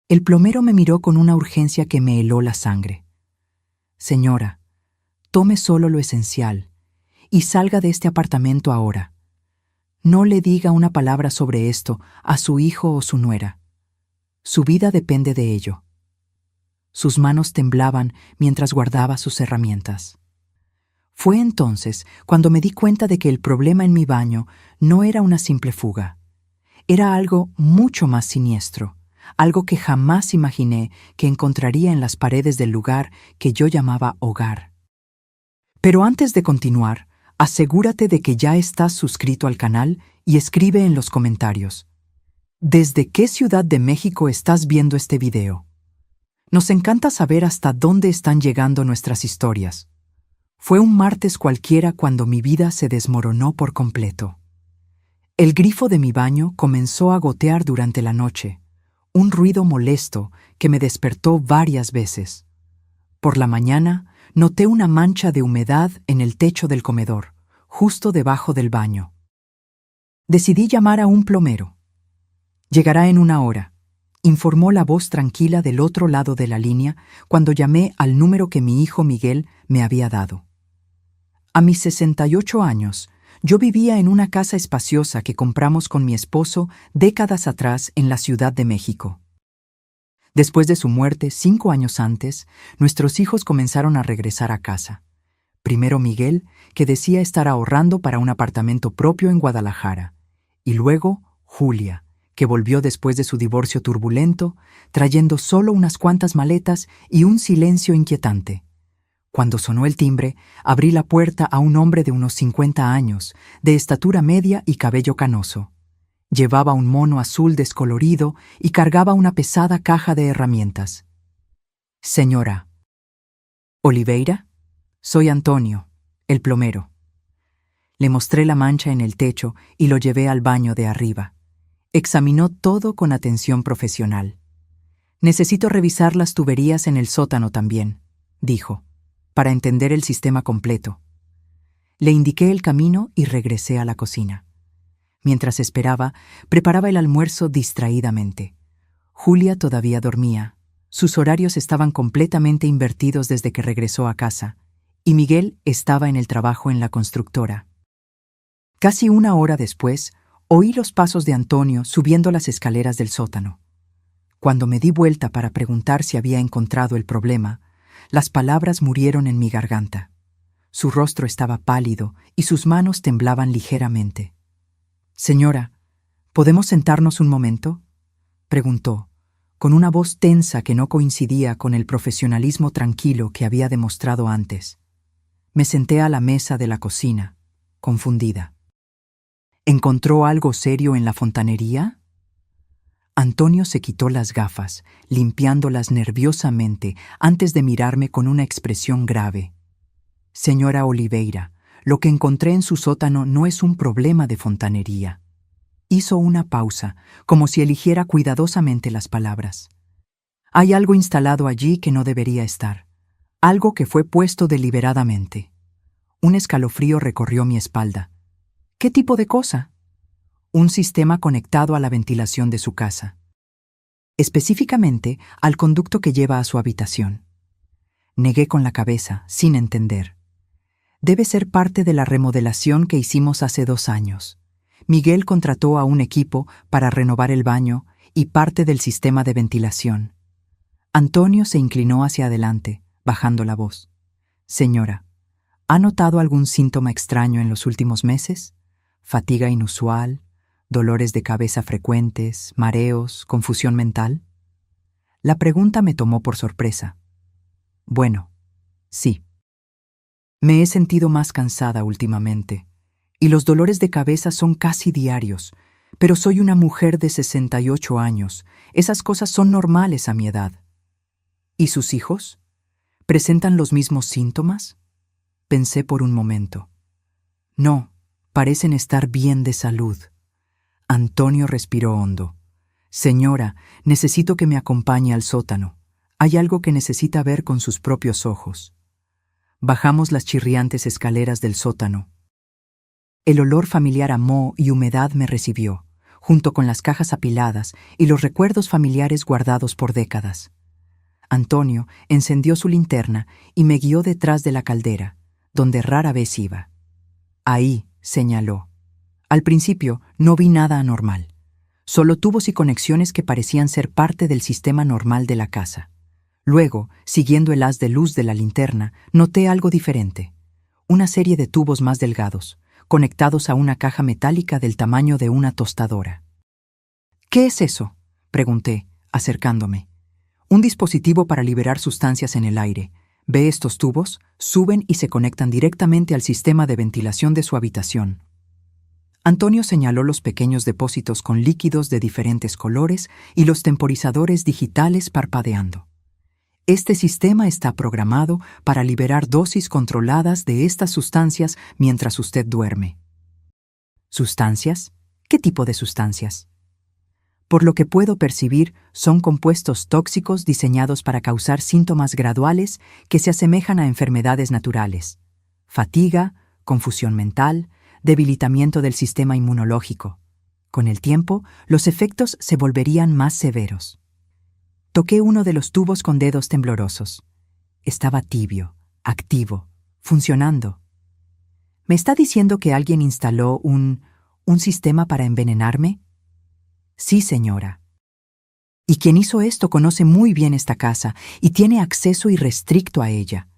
El plomero me miró con una urgencia que me heló la sangre. Señora, tome solo lo esencial y salga de este apartamento ahora. No le diga una palabra sobre esto a su hijo o su nuera. Su vida depende de ello. Sus manos temblaban mientras guardaba sus herramientas. Fue entonces cuando me di cuenta de que el problema en mi baño no era una simple fuga. Era algo mucho más siniestro, algo que jamás imaginé que encontraría en las paredes del lugar que yo llamaba hogar. Pero antes de continuar, asegúrate de que ya estás suscrito al canal y escribe en los comentarios: ¿desde qué ciudad de México estás viendo este video? Nos encanta saber hasta dónde están llegando nuestras historias. Fue un martes cualquiera cuando mi vida se desmoronó por completo. El grifo de mi baño comenzó a gotear durante la noche, un ruido molesto que me despertó varias veces. Por la mañana, noté una mancha de humedad en el techo del comedor, justo debajo del baño. Decidí llamar a un plomero. «Llegará en 1 hora», informó la voz tranquila del otro lado de la línea cuando llamé al número que mi hijo Miguel me había dado. A mis 68 años, yo vivía en una casa espaciosa que compramos con mi esposo décadas atrás en la Ciudad de México. Después de su muerte 5 años antes, nuestros hijos comenzaron a regresar a casa. Primero Miguel, que decía estar ahorrando para un apartamento propio en Guadalajara, y luego Julia, que volvió después de su divorcio turbulento, trayendo solo unas cuantas maletas y un silencio inquietante. Cuando sonó el timbre, abrí la puerta a un hombre de unos 50 años, de estatura media y cabello canoso. Llevaba un mono azul descolorido y cargaba una pesada caja de herramientas. «Señora Oliveira, soy Antonio, el plomero». Le mostré la mancha en el techo y lo llevé al baño de arriba. Examinó todo con atención profesional. «Necesito revisar las tuberías en el sótano también», dijo, «para entender el sistema completo». Le indiqué el camino y regresé a la cocina. Mientras esperaba, preparaba el almuerzo distraídamente. Julia todavía dormía. Sus horarios estaban completamente invertidos desde que regresó a casa, y Miguel estaba en el trabajo en la constructora. Casi 1 hora después, oí los pasos de Antonio subiendo las escaleras del sótano. Cuando me di vuelta para preguntar si había encontrado el problema, las palabras murieron en mi garganta. Su rostro estaba pálido y sus manos temblaban ligeramente. «Señora, ¿podemos sentarnos un momento?», preguntó, con una voz tensa que no coincidía con el profesionalismo tranquilo que había demostrado antes. Me senté a la mesa de la cocina, confundida. ¿Encontró algo serio en la fontanería? Antonio se quitó las gafas, limpiándolas nerviosamente antes de mirarme con una expresión grave. «Señora Oliveira, lo que encontré en su sótano no es un problema de fontanería». Hizo una pausa, como si eligiera cuidadosamente las palabras. «Hay algo instalado allí que no debería estar. Algo que fue puesto deliberadamente». Un escalofrío recorrió mi espalda. «¿Qué tipo de cosa?» «Un sistema conectado a la ventilación de su casa. Específicamente al conducto que lleva a su habitación». Negué con la cabeza, sin entender. «Debe ser parte de la remodelación que hicimos hace 2 años. Miguel contrató a un equipo para renovar el baño y parte del sistema de ventilación». Antonio se inclinó hacia adelante, bajando la voz. «Señora, ¿ha notado algún síntoma extraño en los últimos meses? ¿Fatiga inusual? ¿Dolores de cabeza frecuentes? ¿Mareos? ¿Confusión mental?». La pregunta me tomó por sorpresa. «Bueno, sí. Me he sentido más cansada últimamente, y los dolores de cabeza son casi diarios, pero soy una mujer de 68 años. Esas cosas son normales a mi edad». «¿Y sus hijos? ¿Presentan los mismos síntomas?». Pensé por un momento. «No, parecen estar bien de salud». Antonio respiró hondo. «Señora, necesito que me acompañe al sótano. Hay algo que necesita ver con sus propios ojos». Bajamos las chirriantes escaleras del sótano. El olor familiar a moho y humedad me recibió. junto con las cajas apiladas y los recuerdos familiares guardados por décadas. Antonio encendió su linterna y me guió detrás de la caldera, donde rara vez iba. Ahí, señaló. Al principio no vi nada anormal, solo tubos y conexiones que parecían ser parte del sistema normal de la casa. Luego, siguiendo el haz de luz de la linterna, noté algo diferente. Una serie de tubos más delgados, conectados a una caja metálica del tamaño de una tostadora. ¿Qué es eso?, pregunté, acercándome. Un dispositivo para liberar sustancias en el aire. ¿Ve estos tubos? Suben y se conectan directamente al sistema de ventilación de su habitación. Antonio señaló los pequeños depósitos con líquidos de diferentes colores y los temporizadores digitales parpadeando. Este sistema está programado para liberar dosis controladas de estas sustancias mientras usted duerme. ¿Sustancias? ¿Qué tipo de sustancias? Por lo que puedo percibir, son compuestos tóxicos diseñados para causar síntomas graduales que se asemejan a enfermedades naturales: fatiga, confusión mental, debilitamiento del sistema inmunológico. Con el tiempo, los efectos se volverían más severos. Toqué uno de los tubos con dedos temblorosos. Estaba tibio, activo, funcionando. ¿Me está diciendo que alguien instaló un sistema para envenenarme? Sí, señora. Y quien hizo esto conoce muy bien esta casa y tiene acceso irrestricto a ella.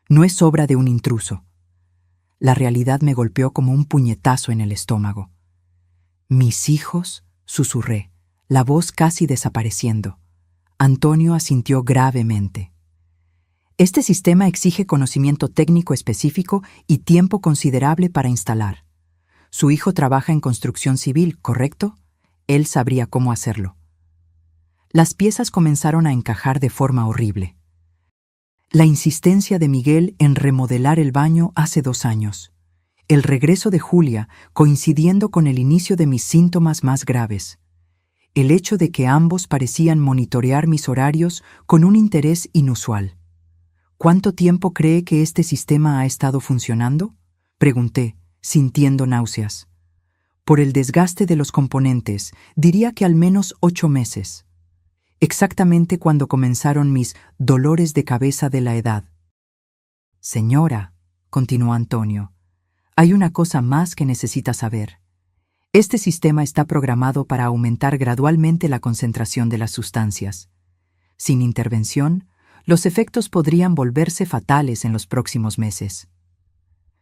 No es obra de un intruso. La realidad me golpeó como un puñetazo en el estómago. «Mis hijos», susurré, la voz casi desapareciendo. Antonio asintió gravemente. Este sistema exige conocimiento técnico específico y tiempo considerable para instalar. Su hijo trabaja en construcción civil, ¿correcto? Él sabría cómo hacerlo. Las piezas comenzaron a encajar de forma horrible. La insistencia de Miguel en remodelar el baño hace 2 años. El regreso de Julia coincidiendo con el inicio de mis síntomas más graves. El hecho de que ambos parecían monitorear mis horarios con un interés inusual. ¿Cuánto tiempo cree que este sistema ha estado funcionando?, pregunté, sintiendo náuseas. Por el desgaste de los componentes, diría que al menos 8 meses. Exactamente cuando comenzaron mis dolores de cabeza de la edad. Señora, continuó Antonio, hay una cosa más que necesita saber. Este sistema está programado para aumentar gradualmente la concentración de las sustancias. Sin intervención, los efectos podrían volverse fatales en los próximos meses.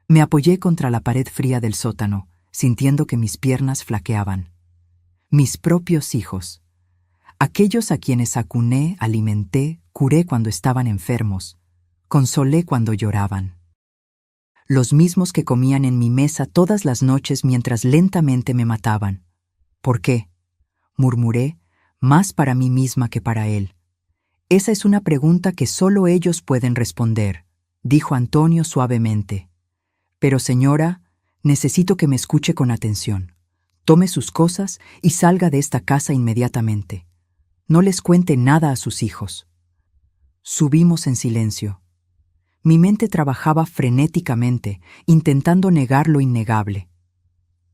Me apoyé contra la pared fría del sótano, sintiendo que mis piernas flaqueaban. Mis propios hijos. Aquellos a quienes acuné, alimenté, curé cuando estaban enfermos, consolé cuando lloraban. Los mismos que comían en mi mesa todas las noches mientras lentamente me mataban. ¿Por qué?, murmuré, más para mí misma que para él. Esa es una pregunta que solo ellos pueden responder, dijo Antonio suavemente. Pero señora, necesito que me escuche con atención. Tome sus cosas y salga de esta casa inmediatamente. No les cuente nada a sus hijos. Subimos en silencio. Mi mente trabajaba frenéticamente, intentando negar lo innegable.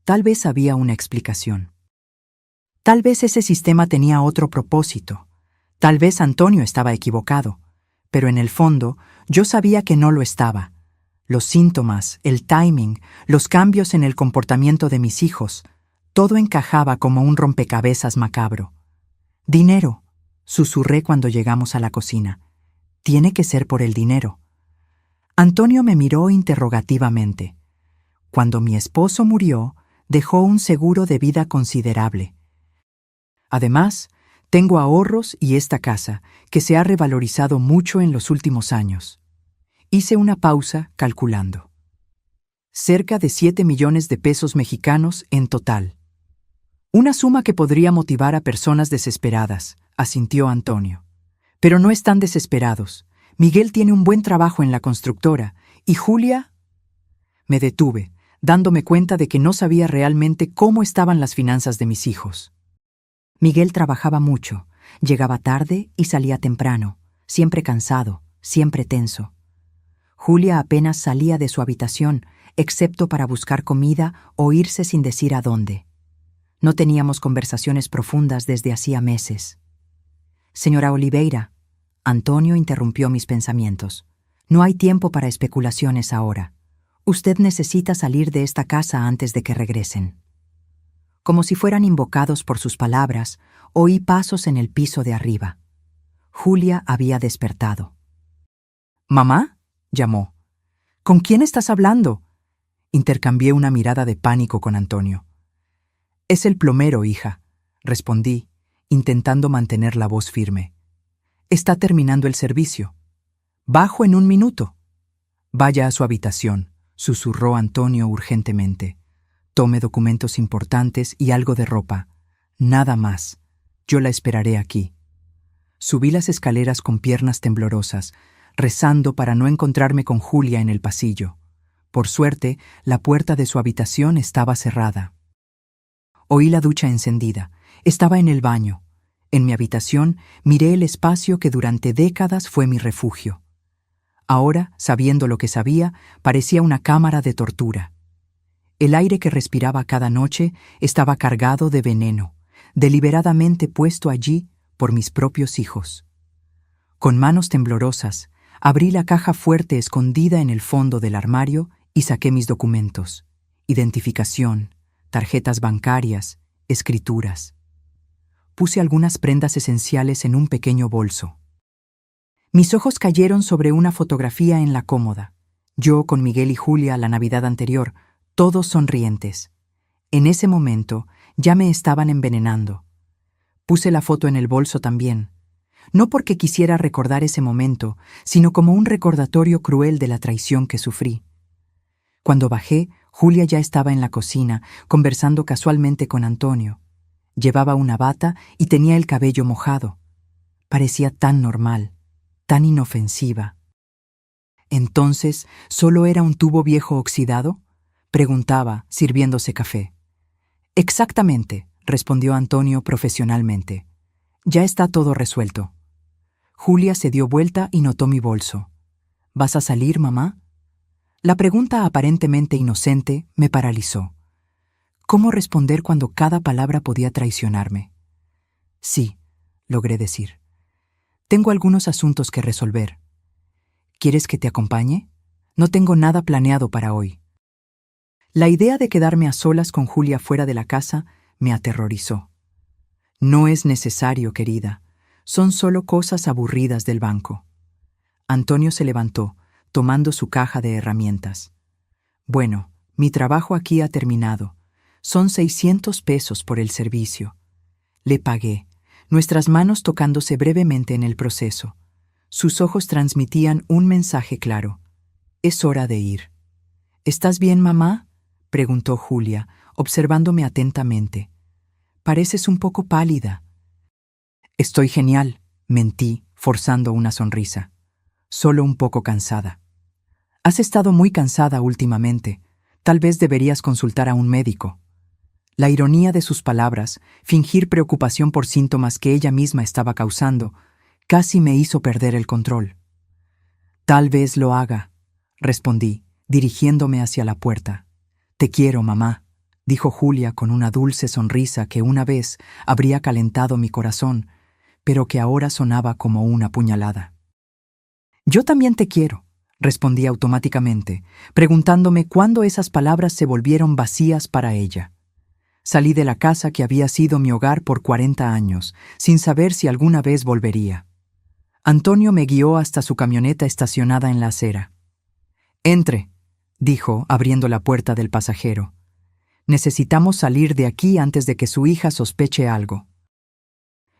Tal vez había una explicación. Tal vez ese sistema tenía otro propósito. Tal vez Antonio estaba equivocado. Pero en el fondo, yo sabía que no lo estaba. Los síntomas, el timing, los cambios en el comportamiento de mis hijos, todo encajaba como un rompecabezas macabro. «Dinero», susurré cuando llegamos a la cocina. «Tiene que ser por el dinero». Antonio me miró interrogativamente. Cuando mi esposo murió, dejó un seguro de vida considerable. Además, tengo ahorros y esta casa, que se ha revalorizado mucho en los últimos años. Hice una pausa calculando. Cerca de 7 millones de pesos mexicanos en total. Una suma que podría motivar a personas desesperadas, asintió Antonio. Pero no están desesperados. Miguel tiene un buen trabajo en la constructora, y Julia... Me detuve, dándome cuenta de que no sabía realmente cómo estaban las finanzas de mis hijos. Miguel trabajaba mucho, llegaba tarde y salía temprano, siempre cansado, siempre tenso. Julia apenas salía de su habitación, excepto para buscar comida o irse sin decir a dónde. No teníamos conversaciones profundas desde hacía meses. Señora Oliveira, Antonio interrumpió mis pensamientos. No hay tiempo para especulaciones ahora. Usted necesita salir de esta casa antes de que regresen. Como si fueran invocados por sus palabras, oí pasos en el piso de arriba. Julia había despertado. «¿Mamá?», llamó. «¿Con quién estás hablando?». Intercambié una mirada de pánico con Antonio. «Es el plomero, hija», respondí, intentando mantener la voz firme. «Está terminando el servicio. Bajo en 1 minuto». «Vaya a su habitación», susurró Antonio urgentemente. «Tome documentos importantes y algo de ropa. Nada más. Yo la esperaré aquí». Subí las escaleras con piernas temblorosas, rezando para no encontrarme con Julia en el pasillo. Por suerte, la puerta de su habitación estaba cerrada. Oí la ducha encendida. Estaba en el baño. En mi habitación miré el espacio que durante décadas fue mi refugio. Ahora, sabiendo lo que sabía, parecía una cámara de tortura. El aire que respiraba cada noche estaba cargado de veneno, deliberadamente puesto allí por mis propios hijos. Con manos temblorosas, abrí la caja fuerte escondida en el fondo del armario y saqué mis documentos: identificación, tarjetas bancarias, escrituras. Puse algunas prendas esenciales en un pequeño bolso. Mis ojos cayeron sobre una fotografía en la cómoda. Yo con Miguel y Julia la Navidad anterior, todos sonrientes. En ese momento ya me estaban envenenando. Puse la foto en el bolso también, no porque quisiera recordar ese momento, sino como un recordatorio cruel de la traición que sufrí. Cuando bajé, Julia ya estaba en la cocina, conversando casualmente con Antonio. Llevaba una bata y tenía el cabello mojado. Parecía tan normal, tan inofensiva. ¿Entonces solo era un tubo viejo oxidado?, preguntaba, sirviéndose café. «Exactamente», respondió Antonio profesionalmente. «Ya está todo resuelto». Julia se dio vuelta y notó mi bolso. «¿Vas a salir, mamá?». La pregunta aparentemente inocente me paralizó. ¿Cómo responder cuando cada palabra podía traicionarme? «Sí», logré decir. «Tengo algunos asuntos que resolver». «¿Quieres que te acompañe? No tengo nada planeado para hoy». La idea de quedarme a solas con Julia fuera de la casa me aterrorizó. «No es necesario, querida. Son solo cosas aburridas del banco». Antonio se levantó, tomando su caja de herramientas. «Bueno, mi trabajo aquí ha terminado. Son 600 pesos por el servicio». Le pagué, nuestras manos tocándose brevemente en el proceso. Sus ojos transmitían un mensaje claro: «Es hora de ir». «¿Estás bien, mamá?», preguntó Julia, observándome atentamente. «Pareces un poco pálida». «Estoy genial», mentí, forzando una sonrisa. «Solo un poco cansada». «Has estado muy cansada últimamente. Tal vez deberías consultar a un médico». La ironía de sus palabras, fingir preocupación por síntomas que ella misma estaba causando, casi me hizo perder el control. «Tal vez lo haga», respondí, dirigiéndome hacia la puerta. «Te quiero, mamá», dijo Julia con una dulce sonrisa que una vez habría calentado mi corazón, pero que ahora sonaba como una puñalada. «Yo también te quiero», respondí automáticamente, preguntándome cuándo esas palabras se volvieron vacías para ella. Salí de la casa que había sido mi hogar por 40 años, sin saber si alguna vez volvería. Antonio me guió hasta su camioneta estacionada en la acera. «Entre», dijo, abriendo la puerta del pasajero. «Necesitamos salir de aquí antes de que su hija sospeche algo».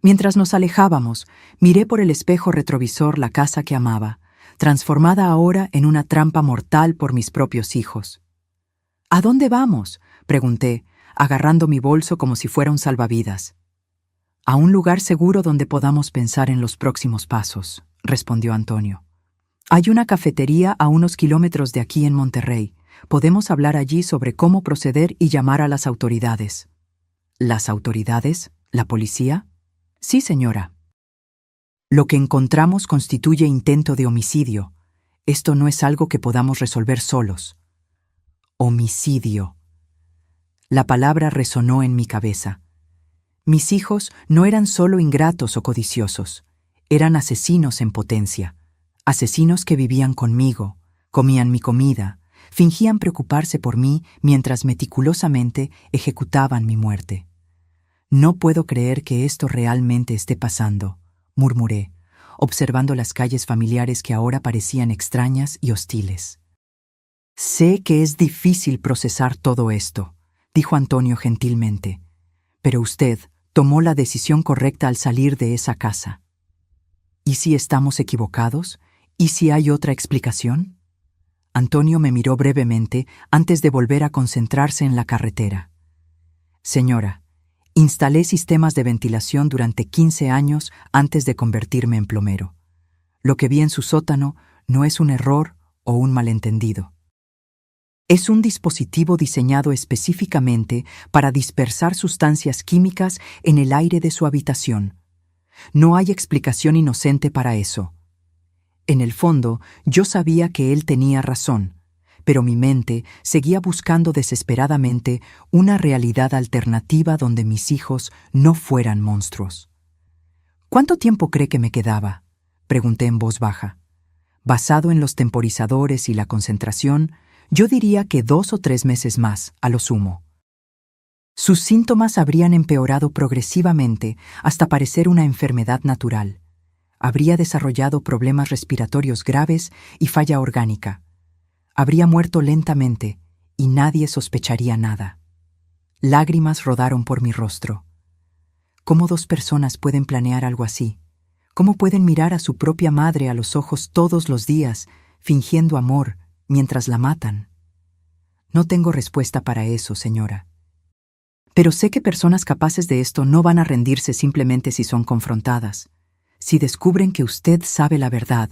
Mientras nos alejábamos, miré por el espejo retrovisor la casa que amaba, transformada ahora en una trampa mortal por mis propios hijos. «¿A dónde vamos?», pregunté, agarrando mi bolso como si fuera un salvavidas. «A un lugar seguro donde podamos pensar en los próximos pasos», respondió Antonio. «Hay una cafetería a unos kilómetros de aquí en Monterrey. Podemos hablar allí sobre cómo proceder y llamar a las autoridades». «¿Las autoridades? ¿La policía?» «Sí, señora». «Lo que encontramos constituye intento de homicidio. Esto no es algo que podamos resolver solos». «Homicidio». La palabra resonó en mi cabeza. Mis hijos no eran solo ingratos o codiciosos, eran asesinos en potencia, asesinos que vivían conmigo, comían mi comida, fingían preocuparse por mí mientras meticulosamente ejecutaban mi muerte. No puedo creer que esto realmente esté pasando, murmuré, observando las calles familiares que ahora parecían extrañas y hostiles. Sé que es difícil procesar todo esto, dijo Antonio gentilmente, pero usted tomó la decisión correcta al salir de esa casa. ¿Y si estamos equivocados? ¿Y si hay otra explicación? Antonio me miró brevemente antes de volver a concentrarse en la carretera. Señora, instalé sistemas de ventilación durante 15 años antes de convertirme en plomero. Lo que vi en su sótano no es un error o un malentendido. Es un dispositivo diseñado específicamente para dispersar sustancias químicas en el aire de su habitación. No hay explicación inocente para eso. En el fondo, yo sabía que él tenía razón, pero mi mente seguía buscando desesperadamente una realidad alternativa donde mis hijos no fueran monstruos. ¿Cuánto tiempo cree que me quedaba?, pregunté en voz baja. Basado en los temporizadores y la concentración, yo diría que 2 o 3 meses más, a lo sumo. Sus síntomas habrían empeorado progresivamente hasta parecer una enfermedad natural. Habría desarrollado problemas respiratorios graves y falla orgánica. Habría muerto lentamente y nadie sospecharía nada. Lágrimas rodaron por mi rostro. ¿Cómo 2 personas pueden planear algo así? ¿Cómo pueden mirar a su propia madre a los ojos todos los días, fingiendo amor, mientras la matan? No tengo respuesta para eso, señora. Pero sé que personas capaces de esto no van a rendirse simplemente si son confrontadas. Si descubren que usted sabe la verdad,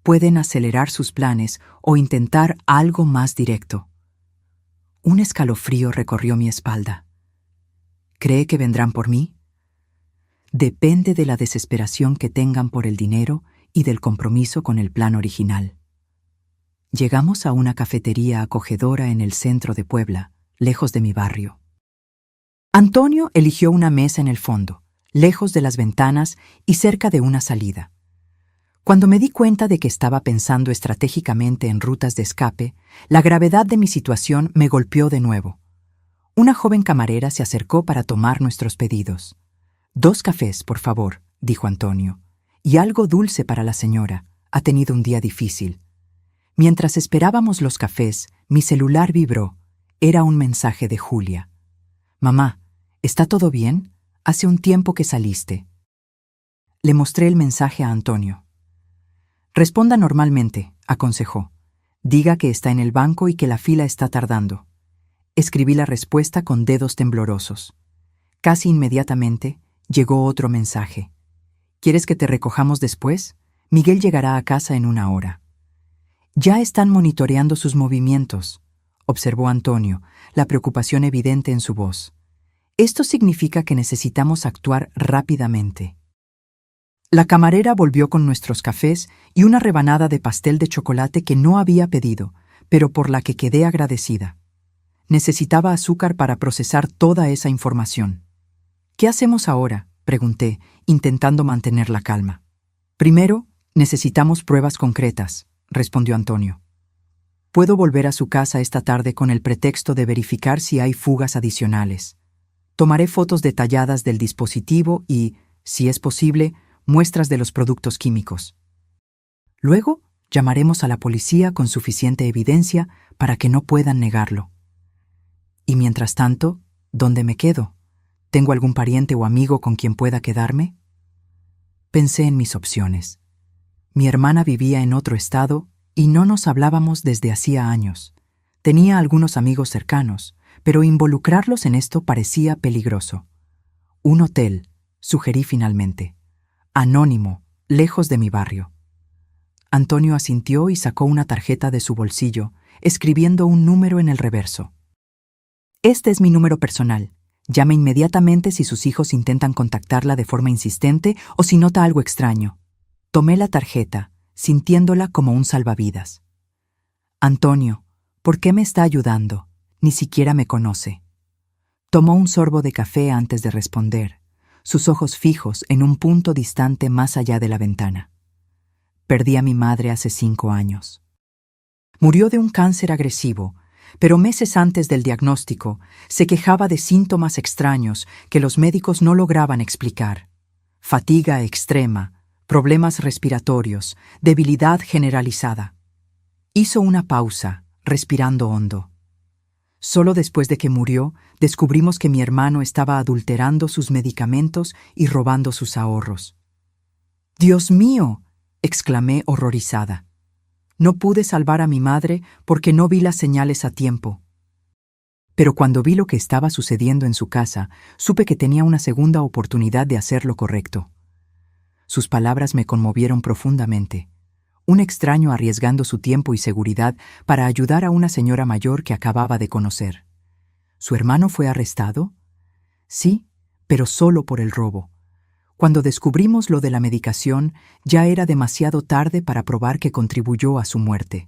pueden acelerar sus planes o intentar algo más directo. Un escalofrío recorrió mi espalda. ¿Cree que vendrán por mí? Depende de la desesperación que tengan por el dinero y del compromiso con el plan original. Llegamos a una cafetería acogedora en el centro de Puebla, lejos de mi barrio. Antonio eligió una mesa en el fondo, lejos de las ventanas y cerca de una salida. Cuando me di cuenta de que estaba pensando estratégicamente en rutas de escape, la gravedad de mi situación me golpeó de nuevo. Una joven camarera se acercó para tomar nuestros pedidos. 2 cafés, por favor, dijo Antonio, y algo dulce para la señora. Ha tenido un día difícil. Mientras esperábamos los cafés, mi celular vibró. Era un mensaje de Julia. Mamá, ¿está todo bien? Hace un tiempo que saliste. Le mostré el mensaje a Antonio. Responda normalmente, aconsejó. Diga que está en el banco y que la fila está tardando. Escribí la respuesta con dedos temblorosos. Casi inmediatamente llegó otro mensaje. ¿Quieres que te recojamos después? Miguel llegará a casa en 1 hora. Ya están monitoreando sus movimientos, observó Antonio, la preocupación evidente en su voz. Esto significa que necesitamos actuar rápidamente. La camarera volvió con nuestros cafés y una rebanada de pastel de chocolate que no había pedido, pero por la que quedé agradecida. Necesitaba azúcar para procesar toda esa información. ¿Qué hacemos ahora?, pregunté, intentando mantener la calma. Primero, necesitamos pruebas concretas, respondió Antonio. Puedo volver a su casa esta tarde con el pretexto de verificar si hay fugas adicionales. Tomaré fotos detalladas del dispositivo y, si es posible, muestras de los productos químicos. Luego, llamaremos a la policía con suficiente evidencia para que no puedan negarlo. Y mientras tanto, ¿dónde me quedo? ¿Tengo algún pariente o amigo con quien pueda quedarme? Pensé en mis opciones. Mi hermana vivía en otro estado y no nos hablábamos desde hacía años. Tenía algunos amigos cercanos, pero involucrarlos en esto parecía peligroso. Un hotel, sugerí finalmente. Anónimo, lejos de mi barrio. Antonio asintió y sacó una tarjeta de su bolsillo, escribiendo un número en el reverso. Este es mi número personal. Llame inmediatamente si sus hijos intentan contactarla de forma insistente o si nota algo extraño. Tomé la tarjeta, sintiéndola como un salvavidas. Antonio, ¿por qué me está ayudando? Ni siquiera me conoce. Tomó un sorbo de café antes de responder, sus ojos fijos en un punto distante más allá de la ventana. Perdí a mi madre hace 5 años. Murió de un cáncer agresivo, pero meses antes del diagnóstico se quejaba de síntomas extraños que los médicos no lograban explicar. Fatiga extrema, problemas respiratorios, debilidad generalizada. Hizo una pausa, respirando hondo. Solo después de que murió, descubrimos que mi hermano estaba adulterando sus medicamentos y robando sus ahorros. ¡Dios mío!, exclamé horrorizada. No pude salvar a mi madre porque no vi las señales a tiempo. Pero cuando vi lo que estaba sucediendo en su casa, supe que tenía una segunda oportunidad de hacer lo correcto. Sus palabras me conmovieron profundamente. Un extraño arriesgando su tiempo y seguridad para ayudar a una señora mayor que acababa de conocer. ¿Su hermano fue arrestado? Sí, pero solo por el robo. Cuando descubrimos lo de la medicación, ya era demasiado tarde para probar que contribuyó a su muerte.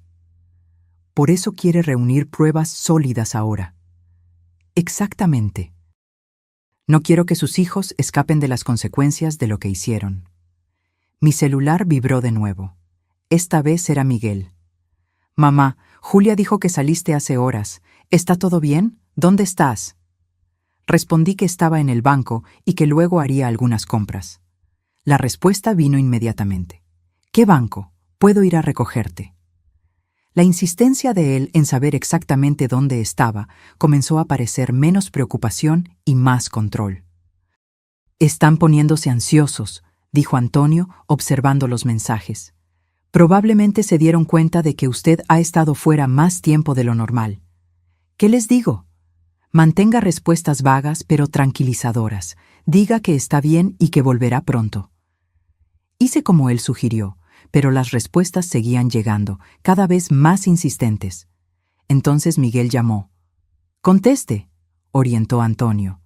Por eso quiere reunir pruebas sólidas ahora. Exactamente. No quiero que sus hijos escapen de las consecuencias de lo que hicieron. Mi celular vibró de nuevo. Esta vez era Miguel. Mamá, Julia dijo que saliste hace horas. ¿Está todo bien? ¿Dónde estás? Respondí que estaba en el banco y que luego haría algunas compras. La respuesta vino inmediatamente. ¿Qué banco? Puedo ir a recogerte. La insistencia de él en saber exactamente dónde estaba comenzó a parecer menos preocupación y más control. Están poniéndose ansiosos, dijo Antonio, observando los mensajes. Probablemente se dieron cuenta de que usted ha estado fuera más tiempo de lo normal. ¿Qué les digo? Mantenga respuestas vagas pero tranquilizadoras. Diga que está bien y que volverá pronto. Hice como él sugirió, pero las respuestas seguían llegando, cada vez más insistentes. Entonces Miguel llamó. «Conteste», orientó Antonio.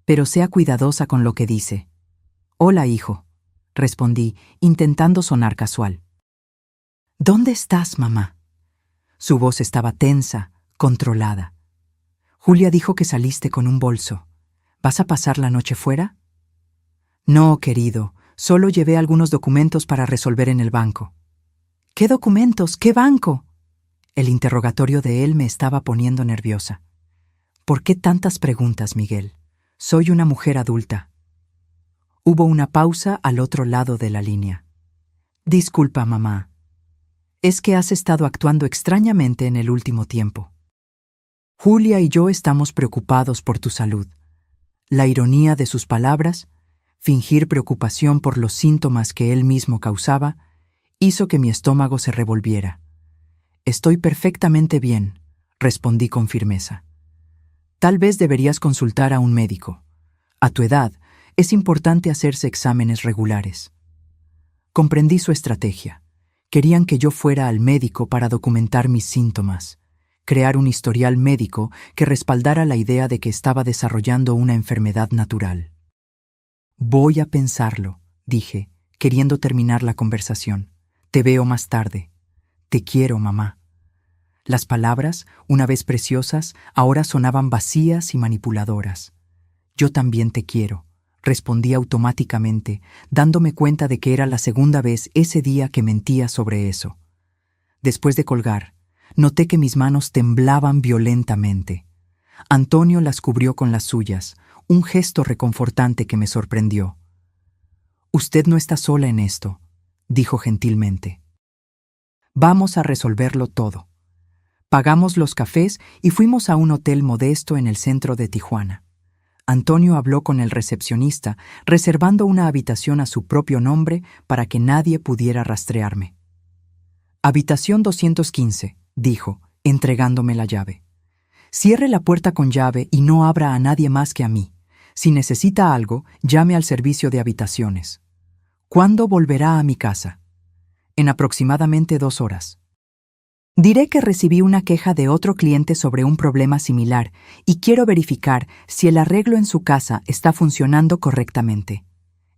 «Pero sea cuidadosa con lo que dice». «Hola, hijo», respondí, intentando sonar casual. «¿Dónde estás, mamá?» Su voz estaba tensa, controlada. «Julia dijo que saliste con un bolso. ¿Vas a pasar la noche fuera?» «No, querido, solo llevé algunos documentos para resolver en el banco». «¿Qué documentos? ¿Qué banco?» El interrogatorio de él me estaba poniendo nerviosa. «¿Por qué tantas preguntas, Miguel? Soy una mujer adulta». Hubo una pausa al otro lado de la línea. «Disculpa, mamá. Es que has estado actuando extrañamente en el último tiempo. Julia y yo estamos preocupados por tu salud». La ironía de sus palabras, fingir preocupación por los síntomas que él mismo causaba, hizo que mi estómago se revolviera. «Estoy perfectamente bien», respondí con firmeza. «Tal vez deberías consultar a un médico. A tu edad, es importante hacerse exámenes regulares». Comprendí su estrategia. Querían que yo fuera al médico para documentar mis síntomas, crear un historial médico que respaldara la idea de que estaba desarrollando una enfermedad natural. «Voy a pensarlo», dije, queriendo terminar la conversación. «Te veo más tarde. Te quiero, mamá». Las palabras, una vez preciosas, ahora sonaban vacías y manipuladoras. «Yo también te quiero», respondí automáticamente, dándome cuenta de que era la segunda vez ese día que mentía sobre eso. Después de colgar, noté que mis manos temblaban violentamente. Antonio las cubrió con las suyas, un gesto reconfortante que me sorprendió. «Usted no está sola en esto», dijo gentilmente. «Vamos a resolverlo todo». Pagamos los cafés y fuimos a un hotel modesto en el centro de Tijuana. Antonio habló con el recepcionista, reservando una habitación a su propio nombre para que nadie pudiera rastrearme. «Habitación 215», dijo, entregándome la llave. «Cierre la puerta con llave y no abra a nadie más que a mí. Si necesita algo, llame al servicio de habitaciones». «¿Cuándo volverá a mi casa?» «En aproximadamente 2 horas». Diré que recibí una queja de otro cliente sobre un problema similar y quiero verificar si el arreglo en su casa está funcionando correctamente.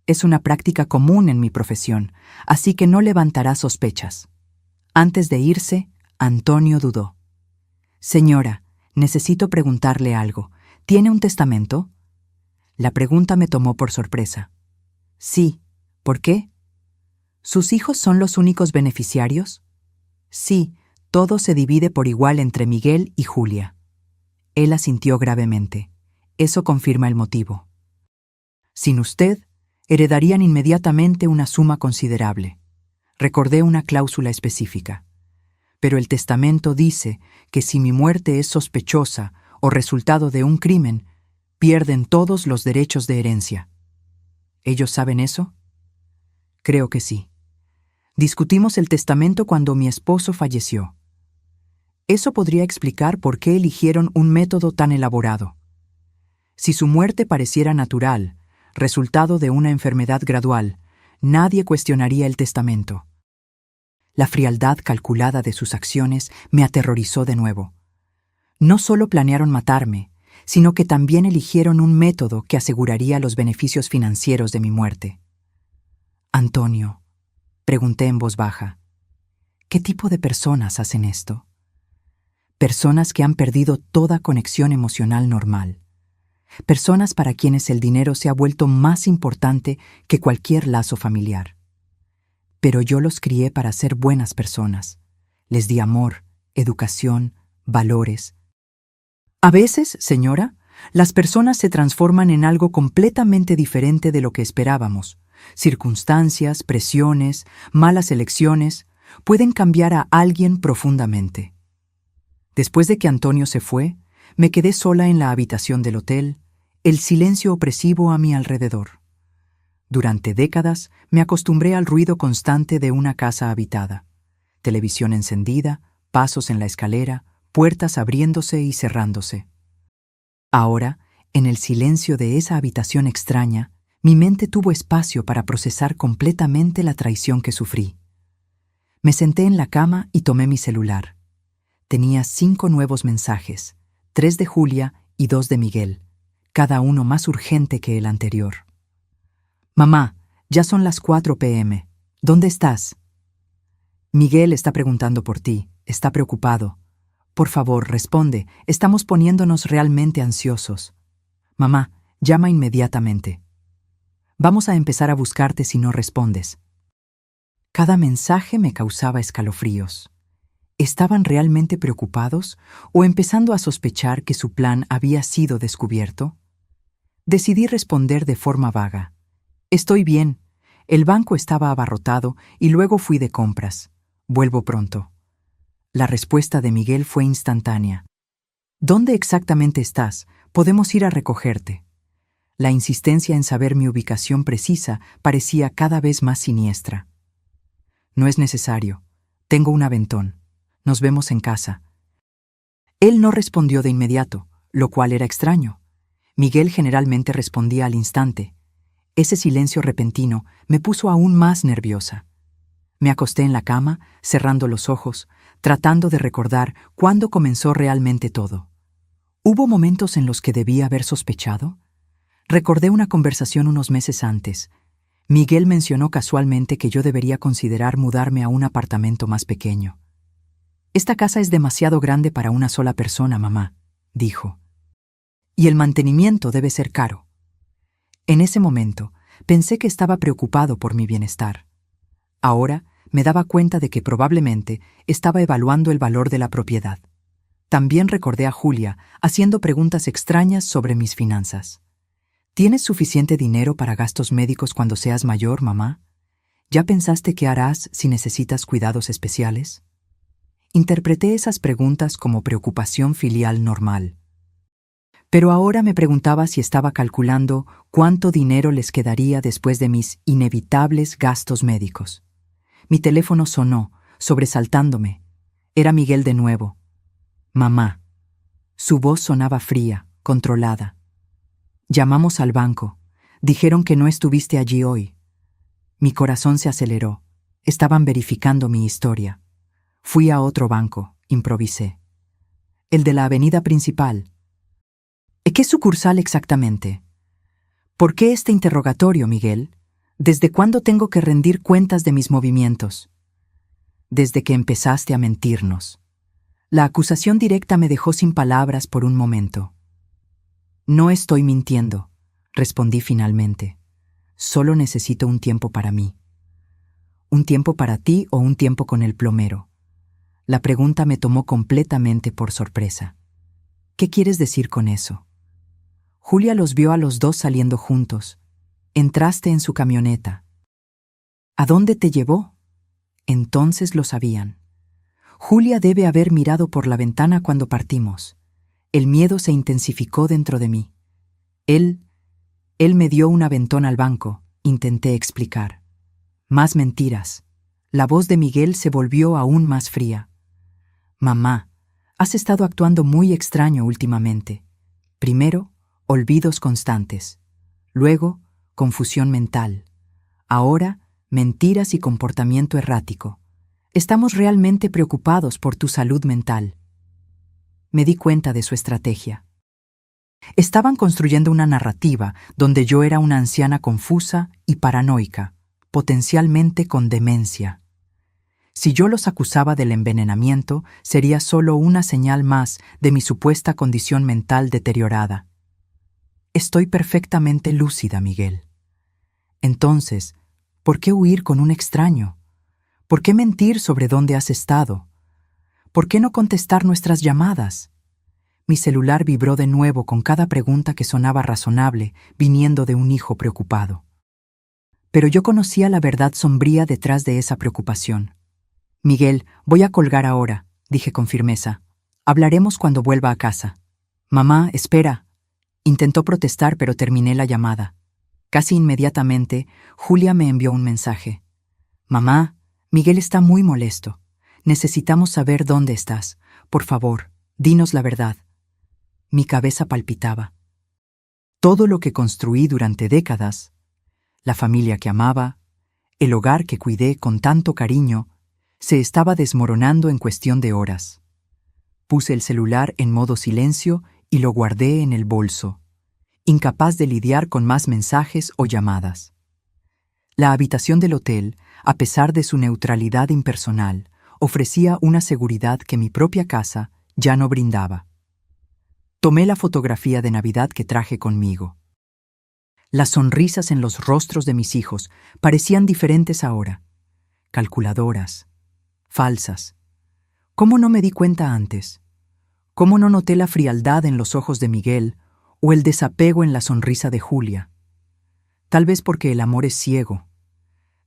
Es una práctica común en mi profesión, así que no levantará sospechas. Antes de irse, Antonio dudó. «Señora, necesito preguntarle algo. ¿Tiene un testamento? La pregunta me tomó por sorpresa. Sí. ¿Por qué? ¿Sus hijos son los únicos beneficiarios? Sí, todo se divide por igual entre Miguel y Julia. Él asintió gravemente. Eso confirma el motivo. Sin usted, heredarían inmediatamente una suma considerable. Recordé una cláusula específica. Pero el testamento dice que si mi muerte es sospechosa o resultado de un crimen, pierden todos los derechos de herencia. ¿Ellos saben eso? Creo que sí. Discutimos el testamento cuando mi esposo falleció. Eso podría explicar por qué eligieron un método tan elaborado. Si su muerte pareciera natural, resultado de una enfermedad gradual, nadie cuestionaría el testamento. La frialdad calculada de sus acciones me aterrorizó de nuevo. No solo planearon matarme, sino que también eligieron un método que aseguraría los beneficios financieros de mi muerte. Antonio, pregunté en voz baja, ¿qué tipo de personas hacen esto? Personas que han perdido toda conexión emocional normal. Personas para quienes el dinero se ha vuelto más importante que cualquier lazo familiar. Pero yo los crié para ser buenas personas. Les di amor, educación, valores. A veces, señora, las personas se transforman en algo completamente diferente de lo que esperábamos. Circunstancias, presiones, malas elecciones pueden cambiar a alguien profundamente. Después de que Antonio se fue, me quedé sola en la habitación del hotel, el silencio opresivo a mi alrededor. Durante décadas me acostumbré al ruido constante de una casa habitada. Televisión encendida, pasos en la escalera, puertas abriéndose y cerrándose. Ahora, en el silencio de esa habitación extraña, mi mente tuvo espacio para procesar completamente la traición que sufrí. Me senté en la cama y tomé mi celular. Tenía 5 nuevos mensajes, 3 de Julia y 2 de Miguel, cada uno más urgente que el anterior. Mamá, ya son las 4 p.m. ¿Dónde estás? Miguel está preguntando por ti, está preocupado. Por favor, responde, estamos poniéndonos realmente ansiosos. Mamá, llama inmediatamente. Vamos a empezar a buscarte si no respondes. Cada mensaje me causaba escalofríos. ¿Estaban realmente preocupados o empezando a sospechar que su plan había sido descubierto? Decidí responder de forma vaga. Estoy bien. El banco estaba abarrotado y luego fui de compras. Vuelvo pronto. La respuesta de Miguel fue instantánea. ¿Dónde exactamente estás? Podemos ir a recogerte. La insistencia en saber mi ubicación precisa parecía cada vez más siniestra. No es necesario. Tengo un aventón. Nos vemos en casa. Él no respondió de inmediato, lo cual era extraño. Miguel generalmente respondía al instante. Ese silencio repentino me puso aún más nerviosa. Me acosté en la cama, cerrando los ojos, tratando de recordar cuándo comenzó realmente todo. ¿Hubo momentos en los que debía haber sospechado? Recordé una conversación unos meses antes. Miguel mencionó casualmente que yo debería considerar mudarme a un apartamento más pequeño. Esta casa es demasiado grande para una sola persona, mamá, dijo. Y el mantenimiento debe ser caro. En ese momento, pensé que estaba preocupado por mi bienestar. Ahora, me daba cuenta de que probablemente estaba evaluando el valor de la propiedad. También recordé a Julia haciendo preguntas extrañas sobre mis finanzas. ¿Tienes suficiente dinero para gastos médicos cuando seas mayor, mamá? ¿Ya pensaste qué harás si necesitas cuidados especiales? Interpreté esas preguntas como preocupación filial normal. Pero ahora me preguntaba si estaba calculando cuánto dinero les quedaría después de mis inevitables gastos médicos. Mi teléfono sonó, sobresaltándome. Era Miguel de nuevo. Mamá. Su voz sonaba fría, controlada. Llamamos al banco. Dijeron que no estuviste allí hoy. Mi corazón se aceleró. Estaban verificando mi historia. Fui a otro banco, improvisé. El de la avenida principal. ¿Qué sucursal exactamente? ¿Por qué este interrogatorio, Miguel? ¿Desde cuándo tengo que rendir cuentas de mis movimientos? Desde que empezaste a mentirnos. La acusación directa me dejó sin palabras por un momento. No estoy mintiendo, respondí finalmente. Solo necesito un tiempo para mí. ¿Un tiempo para ti o un tiempo con el plomero? La pregunta me tomó completamente por sorpresa. ¿Qué quieres decir con eso? Julia los vio a los dos saliendo juntos. Entraste en su camioneta. ¿A dónde te llevó? Entonces lo sabían. Julia debe haber mirado por la ventana cuando partimos. El miedo se intensificó dentro de mí. Él me dio un aventón al banco, intenté explicar. Más mentiras. La voz de Miguel se volvió aún más fría. Mamá, has estado actuando muy extraño últimamente. Primero, olvidos constantes. Luego, confusión mental. Ahora, mentiras y comportamiento errático. Estamos realmente preocupados por tu salud mental. Me di cuenta de su estrategia. Estaban construyendo una narrativa donde yo era una anciana confusa y paranoica, potencialmente con demencia. Si yo los acusaba del envenenamiento, sería solo una señal más de mi supuesta condición mental deteriorada. Estoy perfectamente lúcida, Miguel. Entonces, ¿por qué huir con un extraño? ¿Por qué mentir sobre dónde has estado? ¿Por qué no contestar nuestras llamadas? Mi celular vibró de nuevo con cada pregunta que sonaba razonable, viniendo de un hijo preocupado. Pero yo conocía la verdad sombría detrás de esa preocupación. Miguel, voy a colgar ahora, dije con firmeza. Hablaremos cuando vuelva a casa. Mamá, espera. Intentó protestar, pero terminé la llamada. Casi inmediatamente, Julia me envió un mensaje. Mamá, Miguel está muy molesto. Necesitamos saber dónde estás. Por favor, dinos la verdad. Mi cabeza palpitaba. Todo lo que construí durante décadas, la familia que amaba, el hogar que cuidé con tanto cariño, se estaba desmoronando en cuestión de horas. Puse el celular en modo silencio y lo guardé en el bolso, incapaz de lidiar con más mensajes o llamadas. La habitación del hotel, a pesar de su neutralidad impersonal, ofrecía una seguridad que mi propia casa ya no brindaba. Tomé la fotografía de Navidad que traje conmigo. Las sonrisas en los rostros de mis hijos parecían diferentes ahora, calculadoras, falsas. ¿Cómo no me di cuenta antes? ¿Cómo no noté la frialdad en los ojos de Miguel o el desapego en la sonrisa de Julia? Tal vez porque el amor es ciego.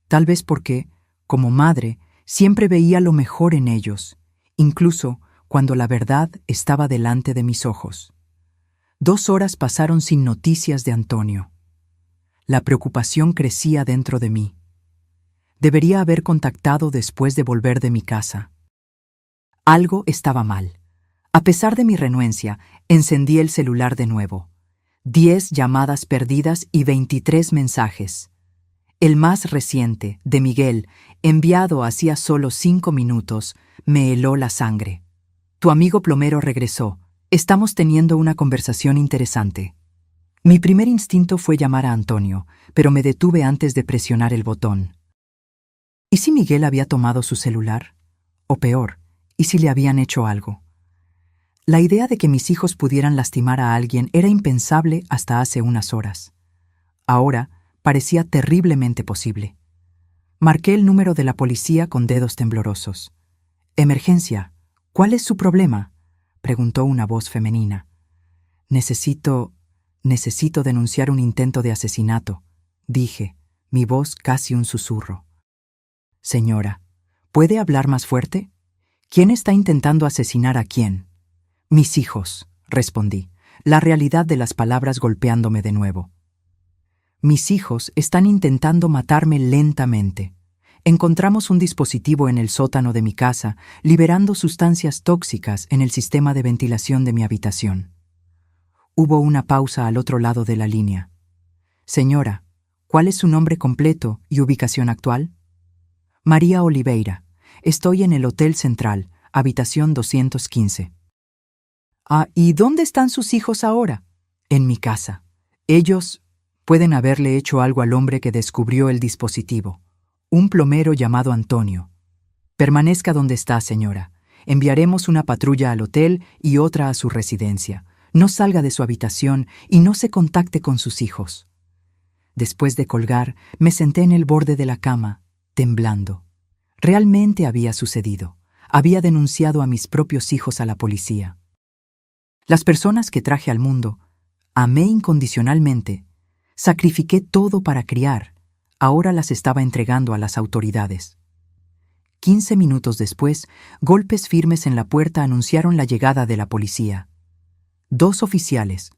Tal vez porque, como madre, siempre veía lo mejor en ellos, incluso cuando la verdad estaba delante de mis ojos. 2 horas pasaron sin noticias de Antonio. La preocupación crecía dentro de mí. Debería haber contactado después de volver de mi casa. Algo estaba mal. A pesar de mi renuencia, encendí el celular de nuevo. 10 llamadas perdidas y 23 mensajes. El más reciente, de Miguel, enviado hacía solo 5 minutos, me heló la sangre. Tu amigo plomero regresó. Estamos teniendo una conversación interesante. Mi primer instinto fue llamar a Antonio, pero me detuve antes de presionar el botón. ¿Y si Miguel había tomado su celular? O peor, ¿y si le habían hecho algo? La idea de que mis hijos pudieran lastimar a alguien era impensable hasta hace unas horas. Ahora parecía terriblemente posible. Marqué el número de la policía con dedos temblorosos. «Emergencia. ¿Cuál es su problema?», preguntó una voz femenina. Necesito denunciar un intento de asesinato», dije, mi voz casi un susurro. «Señora, ¿puede hablar más fuerte? ¿Quién está intentando asesinar a quién?» «Mis hijos», respondí, la realidad de las palabras golpeándome de nuevo. «Mis hijos están intentando matarme lentamente. Encontramos un dispositivo en el sótano de mi casa, liberando sustancias tóxicas en el sistema de ventilación de mi habitación». Hubo una pausa al otro lado de la línea. «Señora, ¿cuál es su nombre completo y ubicación actual?» «María Oliveira. Estoy en el Hotel Central, habitación 215. «Ah, ¿y dónde están sus hijos ahora?» «En mi casa. Ellos pueden haberle hecho algo al hombre que descubrió el dispositivo. Un plomero llamado Antonio. Permanezca donde está, señora. Enviaremos una patrulla al hotel y otra a su residencia. no salga de su habitación y no se contacte con sus hijos. Después de colgar, me senté en el borde de la cama, temblando. Realmente había sucedido. Había denunciado a mis propios hijos a la policía. Las personas que traje al mundo, amé incondicionalmente, sacrifiqué todo para criar, ahora las estaba entregando a las autoridades. 15 minutos después, golpes firmes en la puerta anunciaron la llegada de la policía. 2 oficiales,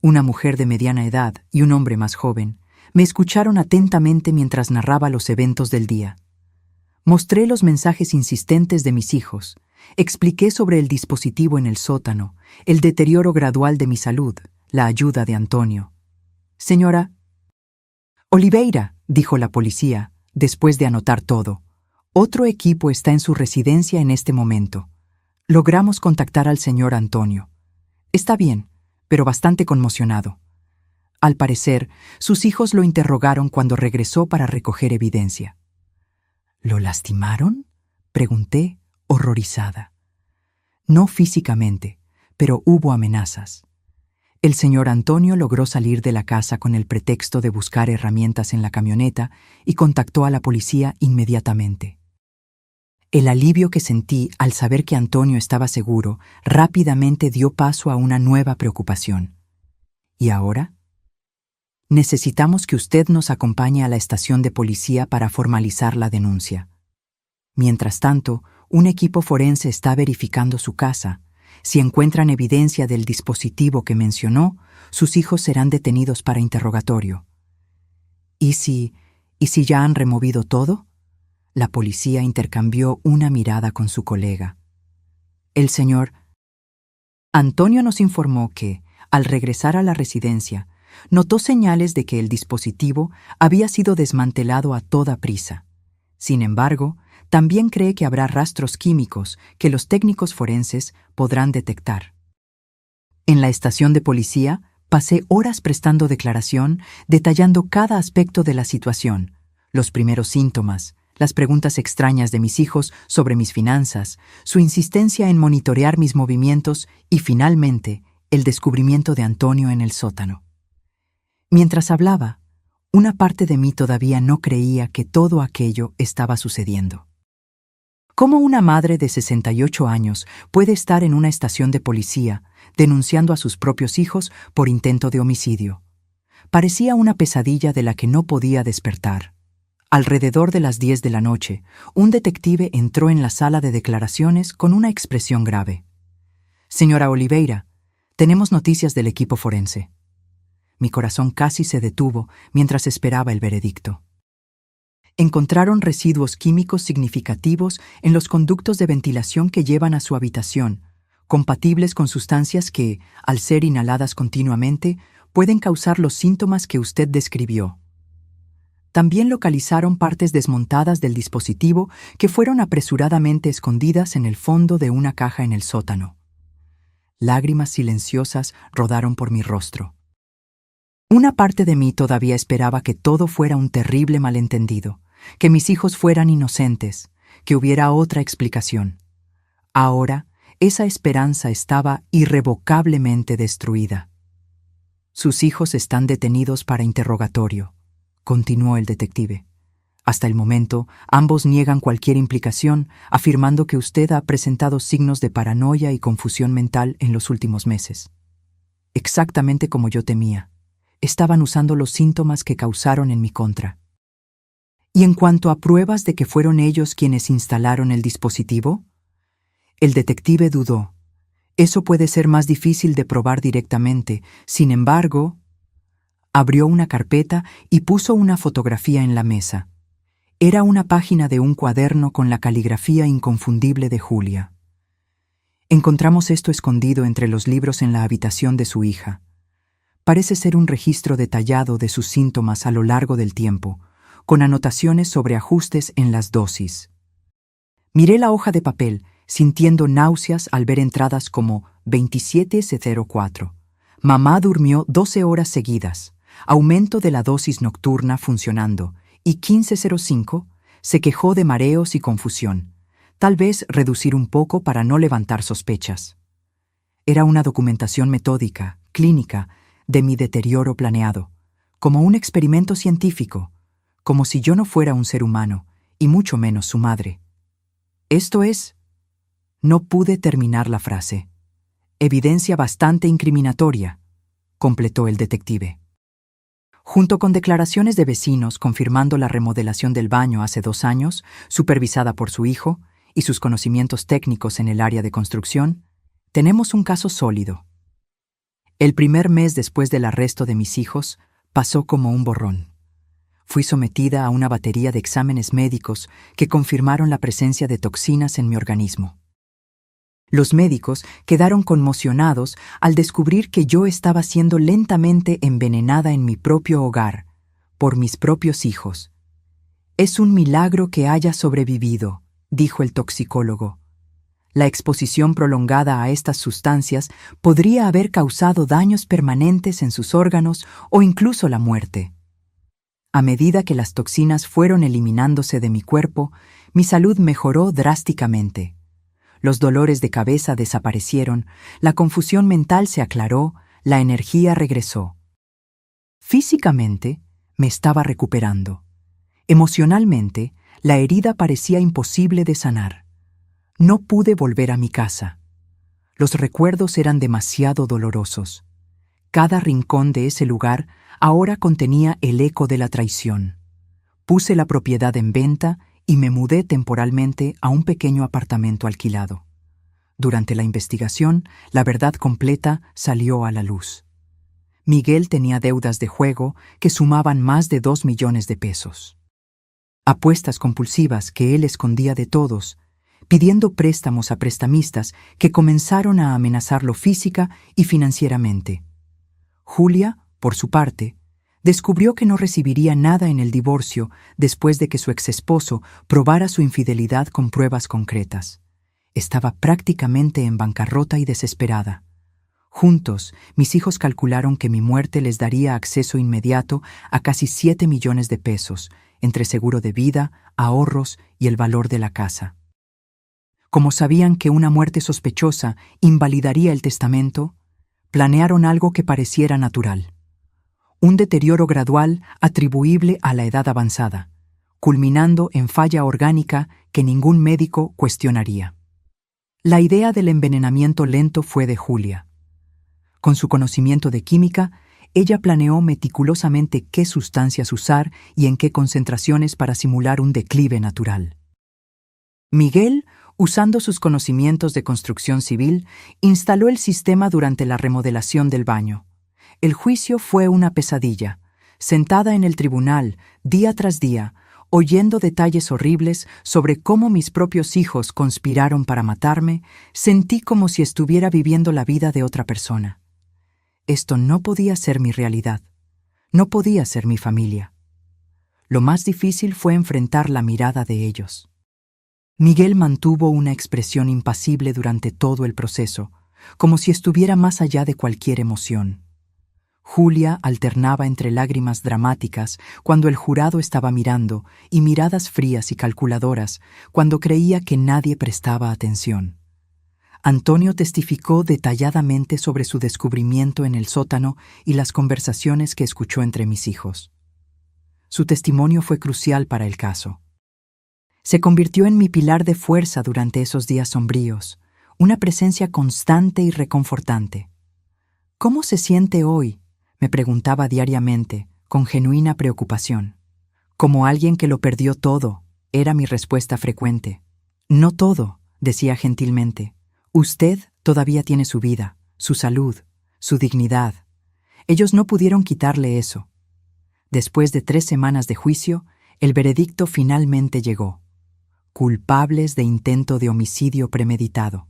una mujer de mediana edad y un hombre más joven, me escucharon atentamente mientras narraba los eventos del día. Mostré los mensajes insistentes de mis hijos, expliqué sobre el dispositivo en el sótano, el deterioro gradual de mi salud, la ayuda de Antonio. «Señora Oliveira», dijo la policía, después de anotar todo. «Otro equipo está en su residencia en este momento. Logramos contactar al señor Antonio. Está bien, pero bastante conmocionado. Al parecer, sus hijos lo interrogaron cuando regresó para recoger evidencia». «¿Lo lastimaron?», pregunté, horrorizada. «No físicamente, pero hubo amenazas. El señor Antonio logró salir de la casa con el pretexto de buscar herramientas en la camioneta y contactó a la policía inmediatamente. El alivio que sentí al saber que Antonio estaba seguro rápidamente dio paso a una nueva preocupación. ¿Y ahora? Necesitamos que usted nos acompañe a la estación de policía para formalizar la denuncia. Mientras tanto, un equipo forense está verificando su casa. Si encuentran evidencia del dispositivo que mencionó, sus hijos serán detenidos para interrogatorio. ¿Y si ya han removido todo?», la policía intercambió una mirada con su colega. El señor Antonio nos informó que, al regresar a la residencia, notó señales de que el dispositivo había sido desmantelado a toda prisa. Sin embargo, también cree que habrá rastros químicos que los técnicos forenses podrán detectar. En la estación de policía, pasé horas prestando declaración, detallando cada aspecto de la situación, los primeros síntomas, las preguntas extrañas de mis hijos sobre mis finanzas, su insistencia en monitorear mis movimientos y, finalmente, el descubrimiento de Antonio en el sótano. Mientras hablaba, una parte de mí todavía no creía que todo aquello estaba sucediendo. ¿Cómo una madre de 68 años puede estar en una estación de policía denunciando a sus propios hijos por intento de homicidio? Parecía una pesadilla de la que no podía despertar. Alrededor de las 10 de la noche, un detective entró en la sala de declaraciones con una expresión grave. «Señora Oliveira, tenemos noticias del equipo forense». Mi corazón casi se detuvo mientras esperaba el veredicto. Encontraron residuos químicos significativos en los conductos de ventilación que llevan a su habitación, compatibles con sustancias que, al ser inhaladas continuamente, pueden causar los síntomas que usted describió. También localizaron partes desmontadas del dispositivo que fueron apresuradamente escondidas en el fondo de una caja en el sótano. Lágrimas silenciosas rodaron por mi rostro. Una parte de mí todavía esperaba que todo fuera un terrible malentendido, que mis hijos fueran inocentes, que hubiera otra explicación. Ahora, esa esperanza estaba irrevocablemente destruida. «Sus hijos están detenidos para interrogatorio», continuó el detective. «Hasta el momento, ambos niegan cualquier implicación, afirmando que usted ha presentado signos de paranoia y confusión mental en los últimos meses. Exactamente como yo temía. Estaban usando los síntomas que causaron en mi contra. ¿Y en cuanto a pruebas de que fueron ellos quienes instalaron el dispositivo?». El detective dudó. «Eso puede ser más difícil de probar directamente. Sin embargo...». Abrió una carpeta y puso una fotografía en la mesa. Era una página de un cuaderno con la caligrafía inconfundible de Julia. «Encontramos esto escondido entre los libros en la habitación de su hija. Parece ser un registro detallado de sus síntomas a lo largo del tiempo, con anotaciones sobre ajustes en las dosis». Miré la hoja de papel, sintiendo náuseas al ver entradas como 27:04. «Mamá durmió 12 horas seguidas. Aumento de la dosis nocturna funcionando». Y 15:05 se quejó de mareos y confusión. Tal vez reducir un poco para no levantar sospechas. Era una documentación metódica, clínica, de mi deterioro planeado, como un experimento científico, como si yo no fuera un ser humano, y mucho menos su madre. Esto es... No pude terminar la frase. Evidencia bastante incriminatoria, completó el detective. Junto con declaraciones de vecinos confirmando la remodelación del baño hace 2 años, supervisada por su hijo, y sus conocimientos técnicos en el área de construcción, tenemos un caso sólido. El primer mes después del arresto de mis hijos pasó como un borrón. Fui sometida a una batería de exámenes médicos que confirmaron la presencia de toxinas en mi organismo. Los médicos quedaron conmocionados al descubrir que yo estaba siendo lentamente envenenada en mi propio hogar, por mis propios hijos. «Es un milagro que haya sobrevivido», dijo el toxicólogo. La exposición prolongada a estas sustancias podría haber causado daños permanentes en sus órganos o incluso la muerte. A medida que las toxinas fueron eliminándose de mi cuerpo, mi salud mejoró drásticamente. Los dolores de cabeza desaparecieron, la confusión mental se aclaró, la energía regresó. Físicamente, me estaba recuperando. Emocionalmente, la herida parecía imposible de sanar. No pude volver a mi casa. Los recuerdos eran demasiado dolorosos. Cada rincón de ese lugar ahora contenía el eco de la traición. Puse la propiedad en venta y me mudé temporalmente a un pequeño apartamento alquilado. Durante la investigación, la verdad completa salió a la luz. Miguel tenía deudas de juego que sumaban más de 2 millones de pesos. Apuestas compulsivas que él escondía de todos, pidiendo préstamos a prestamistas que comenzaron a amenazarlo física y financieramente. Julia, por su parte, descubrió que no recibiría nada en el divorcio después de que su exesposo probara su infidelidad con pruebas concretas. Estaba prácticamente en bancarrota y desesperada. Juntos, mis hijos calcularon que mi muerte les daría acceso inmediato a casi 7 millones de pesos, entre seguro de vida, ahorros y el valor de la casa. Como sabían que una muerte sospechosa invalidaría el testamento, planearon algo que pareciera natural. Un deterioro gradual atribuible a la edad avanzada, culminando en falla orgánica que ningún médico cuestionaría. La idea del envenenamiento lento fue de Julia. Con su conocimiento de química, ella planeó meticulosamente qué sustancias usar y en qué concentraciones para simular un declive natural. Miguel, usando sus conocimientos de construcción civil, instaló el sistema durante la remodelación del baño. El juicio fue una pesadilla. Sentada en el tribunal, día tras día, oyendo detalles horribles sobre cómo mis propios hijos conspiraron para matarme, sentí como si estuviera viviendo la vida de otra persona. Esto no podía ser mi realidad. No podía ser mi familia. Lo más difícil fue enfrentar la mirada de ellos. Miguel mantuvo una expresión impasible durante todo el proceso, como si estuviera más allá de cualquier emoción. Julia alternaba entre lágrimas dramáticas cuando el jurado estaba mirando y miradas frías y calculadoras cuando creía que nadie prestaba atención. Antonio testificó detalladamente sobre su descubrimiento en el sótano y las conversaciones que escuchó entre mis hijos. Su testimonio fue crucial para el caso. Se convirtió en mi pilar de fuerza durante esos días sombríos, una presencia constante y reconfortante. ¿Cómo se siente hoy?, me preguntaba diariamente, con genuina preocupación. Como alguien que lo perdió todo, era mi respuesta frecuente. No todo, decía gentilmente. Usted todavía tiene su vida, su salud, su dignidad. Ellos no pudieron quitarle eso. Después de 3 semanas de juicio, el veredicto finalmente llegó. Culpables de intento de homicidio premeditado.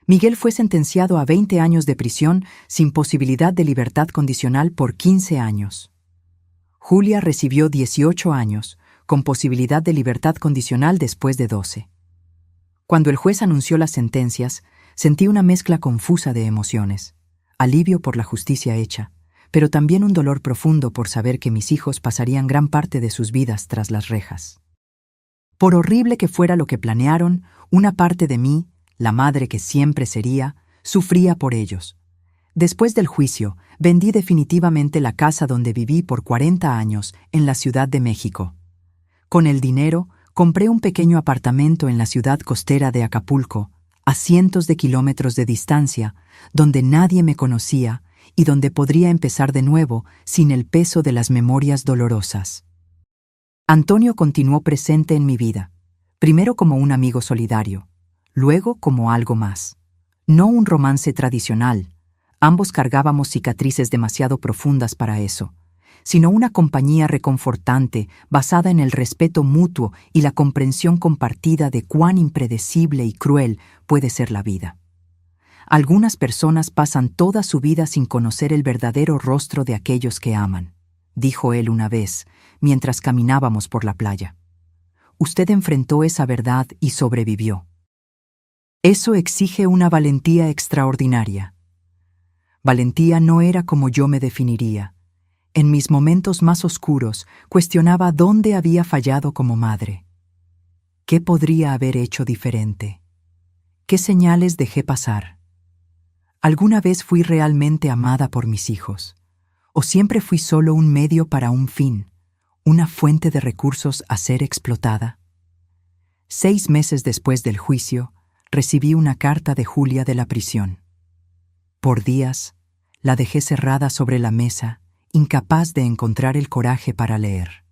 Miguel fue sentenciado a 20 años de prisión sin posibilidad de libertad condicional por 15 años. Julia recibió 18 años, con posibilidad de libertad condicional después de 12. Cuando el juez anunció las sentencias, sentí una mezcla confusa de emociones. Alivio por la justicia hecha, pero también un dolor profundo por saber que mis hijos pasarían gran parte de sus vidas tras las rejas. Por horrible que fuera lo que planearon, una parte de mí, la madre que siempre sería, Sufría por ellos. Después del juicio, vendí definitivamente la casa donde viví por 40 años en la Ciudad de México. Con el dinero, compré un pequeño apartamento en la ciudad costera de Acapulco, a cientos de kilómetros de distancia, donde nadie me conocía y donde podría empezar de nuevo sin el peso de las memorias dolorosas. Antonio continuó presente en mi vida, primero como un amigo solidario, luego como algo más. No un romance tradicional, ambos cargábamos cicatrices demasiado profundas para eso, sino una compañía reconfortante basada en el respeto mutuo y la comprensión compartida de cuán impredecible y cruel puede ser la vida. Algunas personas pasan toda su vida sin conocer el verdadero rostro de aquellos que aman, dijo él una vez, mientras caminábamos por la playa. Usted enfrentó esa verdad y sobrevivió. Eso exige una valentía extraordinaria. Valentía no era como yo me definiría. En mis momentos más oscuros, cuestionaba dónde había fallado como madre. ¿Qué podría haber hecho diferente? ¿Qué señales dejé pasar? ¿Alguna vez fui realmente amada por mis hijos? ¿O siempre fui solo un medio para un fin, una fuente de recursos a ser explotada? 6 meses después del juicio, recibí una carta de Julia de la prisión. Por días, la dejé cerrada sobre la mesa, incapaz de encontrar el coraje para leer.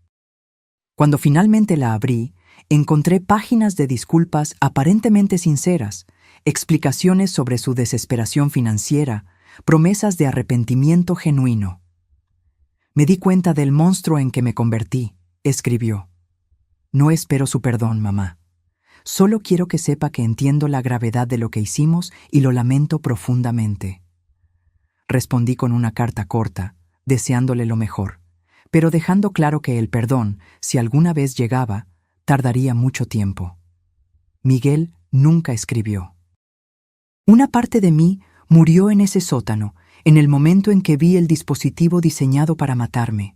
Cuando finalmente la abrí, encontré páginas de disculpas aparentemente sinceras, explicaciones sobre su desesperación financiera, promesas de arrepentimiento genuino. Me di cuenta del monstruo en que me convertí, escribió. No espero su perdón, mamá. Solo quiero que sepa que entiendo la gravedad de lo que hicimos y lo lamento profundamente. Respondí con una carta corta, deseándole lo mejor, pero dejando claro que el perdón, si alguna vez llegaba, tardaría mucho tiempo. Miguel nunca escribió. Una parte de mí murió en ese sótano, en el momento en que vi el dispositivo diseñado para matarme.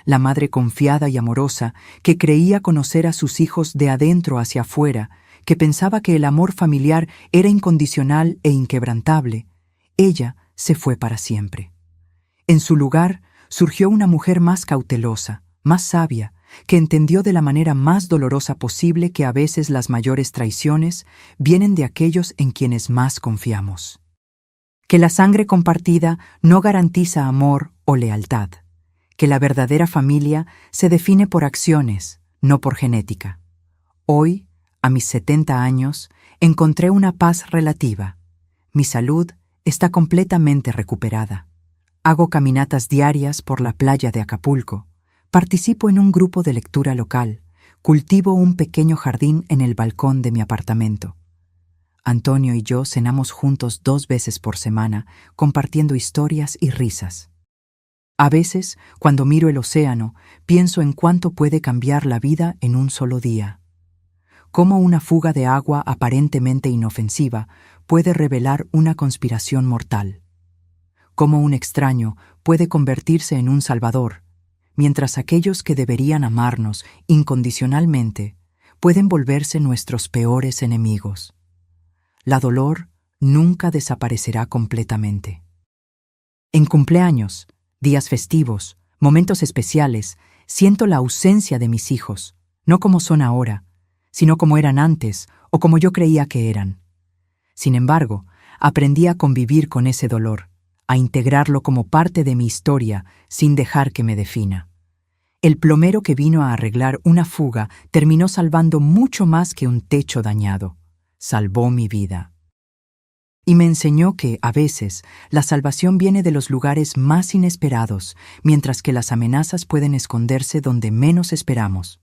La madre confiada y amorosa, que creía conocer a sus hijos de adentro hacia afuera, que pensaba que el amor familiar era incondicional e inquebrantable, ella se fue para siempre. En su lugar surgió una mujer más cautelosa, más sabia, que entendió de la manera más dolorosa posible que a veces las mayores traiciones vienen de aquellos en quienes más confiamos. Que la sangre compartida no garantiza amor o lealtad. Que la verdadera familia se define por acciones, no por genética. Hoy, a mis 70 años, encontré una paz relativa. Mi salud está completamente recuperada. Hago caminatas diarias por la playa de Acapulco. Participo en un grupo de lectura local. Cultivo un pequeño jardín en el balcón de mi apartamento. Antonio y yo cenamos juntos 2 veces por semana, compartiendo historias y risas. A veces, cuando miro el océano, pienso en cuánto puede cambiar la vida en un solo día. Cómo una fuga de agua aparentemente inofensiva puede revelar una conspiración mortal. Cómo un extraño puede convertirse en un salvador, mientras aquellos que deberían amarnos incondicionalmente pueden volverse nuestros peores enemigos. La dolor nunca desaparecerá completamente. En cumpleaños, días festivos, momentos especiales, siento la ausencia de mis hijos, no como son ahora, sino como eran antes o como yo creía que eran. Sin embargo, aprendí a convivir con ese dolor, a integrarlo como parte de mi historia sin dejar que me defina. El plomero que vino a arreglar una fuga terminó salvando mucho más que un techo dañado. Salvó mi vida. Y me enseñó que, a veces, la salvación viene de los lugares más inesperados, mientras que las amenazas pueden esconderse donde menos esperamos.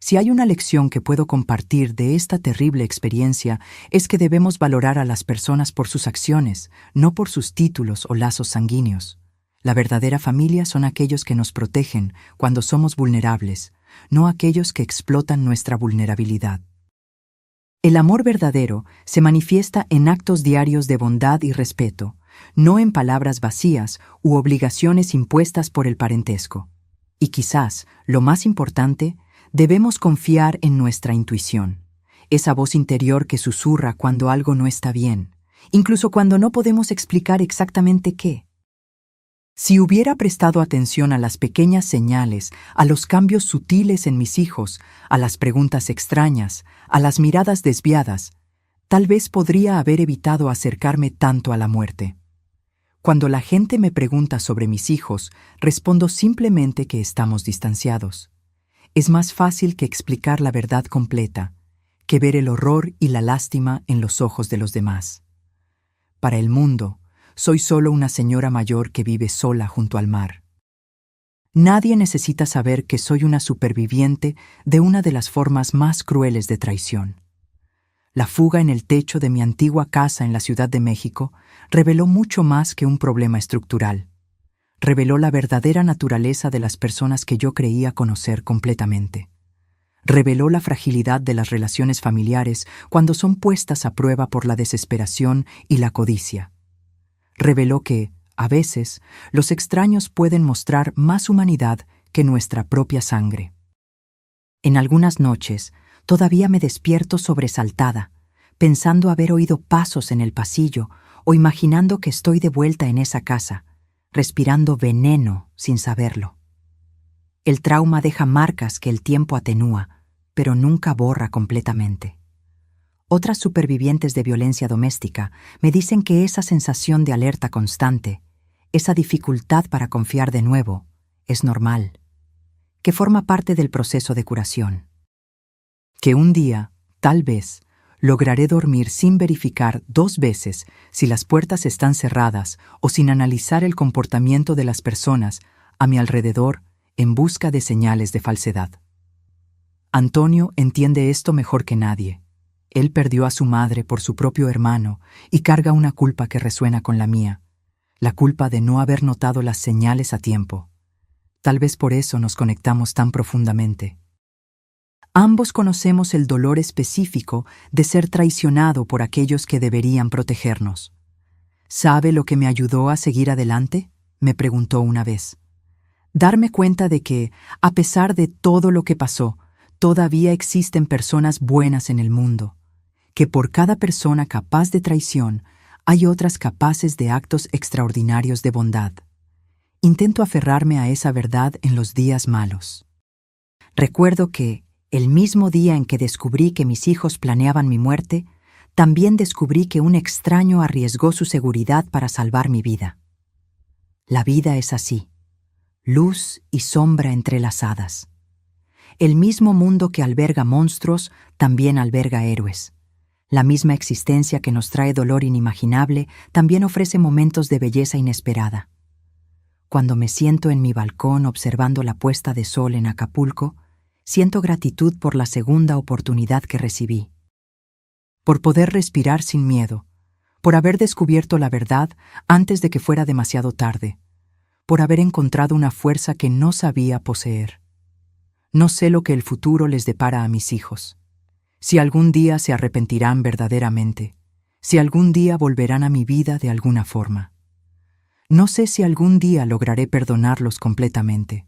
Si hay una lección que puedo compartir de esta terrible experiencia, es que debemos valorar a las personas por sus acciones, no por sus títulos o lazos sanguíneos. La verdadera familia son aquellos que nos protegen cuando somos vulnerables, no aquellos que explotan nuestra vulnerabilidad. El amor verdadero se manifiesta en actos diarios de bondad y respeto, no en palabras vacías u obligaciones impuestas por el parentesco. Y quizás, lo más importante, debemos confiar en nuestra intuición, esa voz interior que susurra cuando algo no está bien, incluso cuando no podemos explicar exactamente qué. Si hubiera prestado atención a las pequeñas señales, a los cambios sutiles en mis hijos, a las preguntas extrañas, a las miradas desviadas, tal vez podría haber evitado acercarme tanto a la muerte. Cuando la gente me pregunta sobre mis hijos, respondo simplemente que estamos distanciados. Es más fácil que explicar la verdad completa, que ver el horror y la lástima en los ojos de los demás. Para el mundo, soy solo una señora mayor que vive sola junto al mar. Nadie necesita saber que soy una superviviente de una de las formas más crueles de traición. La fuga en el techo de mi antigua casa en la Ciudad de México reveló mucho más que un problema estructural. Reveló la verdadera naturaleza de las personas que yo creía conocer completamente. Reveló la fragilidad de las relaciones familiares cuando son puestas a prueba por la desesperación y la codicia. Reveló que, a veces, los extraños pueden mostrar más humanidad que nuestra propia sangre. En algunas noches, todavía me despierto sobresaltada, pensando haber oído pasos en el pasillo o imaginando que estoy de vuelta en esa casa, respirando veneno sin saberlo. El trauma deja marcas que el tiempo atenúa, pero nunca borra completamente. Otras supervivientes de violencia doméstica me dicen que esa sensación de alerta constante, esa dificultad para confiar de nuevo, es normal, que forma parte del proceso de curación. Que un día, tal vez, lograré dormir sin verificar 2 veces si las puertas están cerradas o sin analizar el comportamiento de las personas a mi alrededor en busca de señales de falsedad. Antonio entiende esto mejor que nadie. Él perdió a su madre por su propio hermano y carga una culpa que resuena con la mía, la culpa de no haber notado las señales a tiempo. Tal vez por eso nos conectamos tan profundamente. Ambos conocemos el dolor específico de ser traicionado por aquellos que deberían protegernos. ¿Sabe lo que me ayudó a seguir adelante?, me preguntó una vez. Darme cuenta de que, a pesar de todo lo que pasó, todavía existen personas buenas en el mundo, que por cada persona capaz de traición hay otras capaces de actos extraordinarios de bondad. Intento aferrarme a esa verdad en los días malos. Recuerdo que, el mismo día en que descubrí que mis hijos planeaban mi muerte, también descubrí que un extraño arriesgó su seguridad para salvar mi vida. La vida es así, luz y sombra entrelazadas. El mismo mundo que alberga monstruos también alberga héroes. La misma existencia que nos trae dolor inimaginable también ofrece momentos de belleza inesperada. Cuando me siento en mi balcón observando la puesta de sol en Acapulco, siento gratitud por la segunda oportunidad que recibí. Por poder respirar sin miedo, por haber descubierto la verdad antes de que fuera demasiado tarde, por haber encontrado una fuerza que no sabía poseer. No sé lo que el futuro les depara a mis hijos. Si algún día se arrepentirán verdaderamente, si algún día volverán a mi vida de alguna forma. No sé si algún día lograré perdonarlos completamente.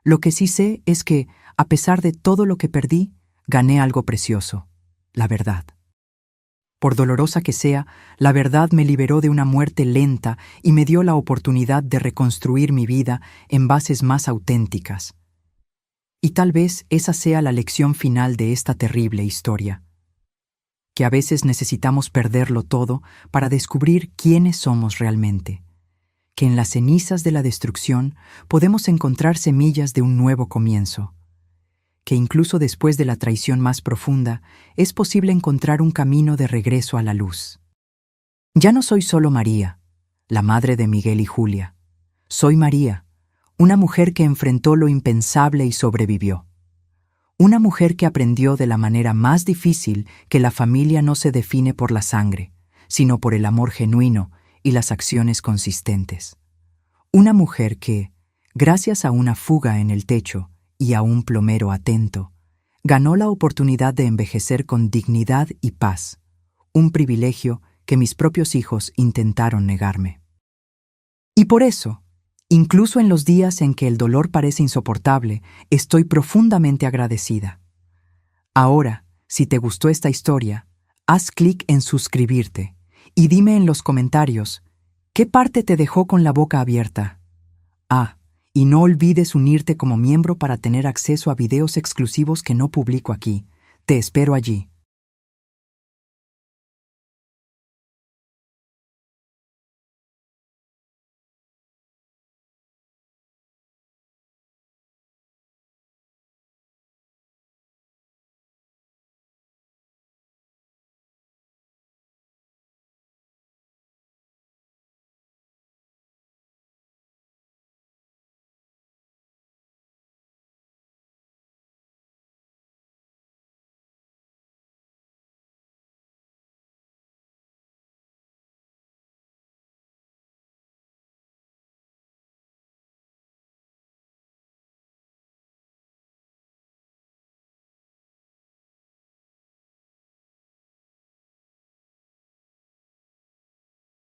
Lo que sí sé es que, a pesar de todo lo que perdí, gané algo precioso, la verdad. Por dolorosa que sea, la verdad me liberó de una muerte lenta y me dio la oportunidad de reconstruir mi vida en bases más auténticas. Y tal vez esa sea la lección final de esta terrible historia. Que a veces necesitamos perderlo todo para descubrir quiénes somos realmente. Que en las cenizas de la destrucción podemos encontrar semillas de un nuevo comienzo. Que incluso después de la traición más profunda, es posible encontrar un camino de regreso a la luz. Ya no soy solo María, la madre de Miguel y Julia. Soy María, una mujer que enfrentó lo impensable y sobrevivió. Una mujer que aprendió de la manera más difícil que la familia no se define por la sangre, sino por el amor genuino y las acciones consistentes. Una mujer que, gracias a una fuga en el techo y a un plomero atento, ganó la oportunidad de envejecer con dignidad y paz, un privilegio que mis propios hijos intentaron negarme. Y por eso, incluso en los días en que el dolor parece insoportable, estoy profundamente agradecida. Ahora, si te gustó esta historia, haz clic en suscribirte Y dime en los comentarios, ¿qué parte te dejó con la boca abierta? Y no olvides unirte como miembro para tener acceso a videos exclusivos que no publico aquí. Te espero allí.